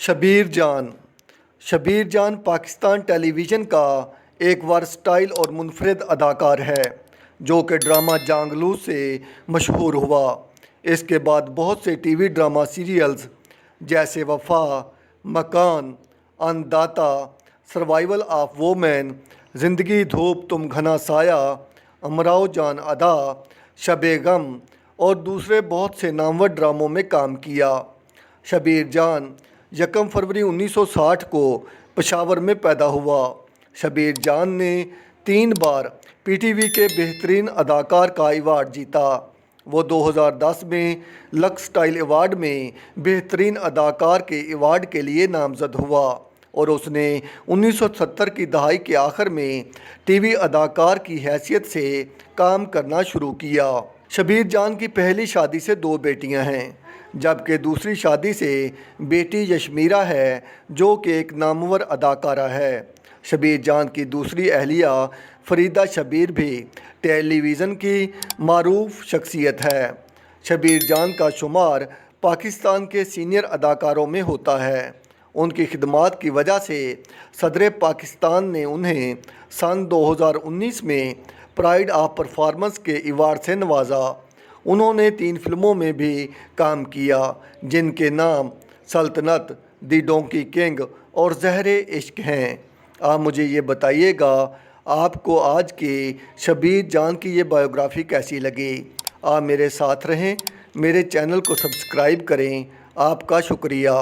शबीर जान पाकिस्तान टेलीविज़न का एक वर्सटाइल और मुनफरद अदाकार है जो कि ड्रामा जांगलू से मशहूर हुआ। इसके बाद बहुत से टीवी ड्रामा सीरियल्स जैसे वफा, मकान, अन्नदाता, सर्वाइवल ऑफ वोमेन, ज़िंदगी धूप तुम घना साया, अमराओ जान अदा, शबे गम और दूसरे बहुत से नामवर ड्रामों में काम किया। शबीर जान 1 फरवरी 1960 को पेशावर में पैदा हुआ। शबीर जान ने 3 बार पीटीवी के बेहतरीन अदाकार का अवार्ड जीता। वो 2010 में लक्स स्टाइल अवार्ड में बेहतरीन अदाकार के अवार्ड के लिए नामजद हुआ और उसने 1970 की दहाई के आखिर में टीवी अदाकार की हैसियत से काम करना शुरू किया। शबीर जान की पहली शादी से 2 बेटियां हैं, जबकि दूसरी शादी से बेटी यशमीरा है जो कि एक नामवर अदाकारा है। शबीर जान की दूसरी अहलिया फरीदा शबीर भी टेलीविज़न की मारूफ शख्सियत है। शबीर जान का शुमार पाकिस्तान के सीनियर अदाकारों में होता है। उनकी खिदमात की वजह से सदर पाकिस्तान ने उन्हें सन 2019 में प्राइड ऑफ परफॉर्मेंस के अवार्ड से नवाजा। उन्होंने 3 फिल्मों में भी काम किया जिनके नाम सल्तनत, दी डोंकी किंग और ज़हरे इश्क हैं। आप मुझे ये बताइएगा आपको आज के शबीर जान की ये बायोग्राफ़ी कैसी लगी। आप मेरे साथ रहें, मेरे चैनल को सब्सक्राइब करें। आपका शुक्रिया।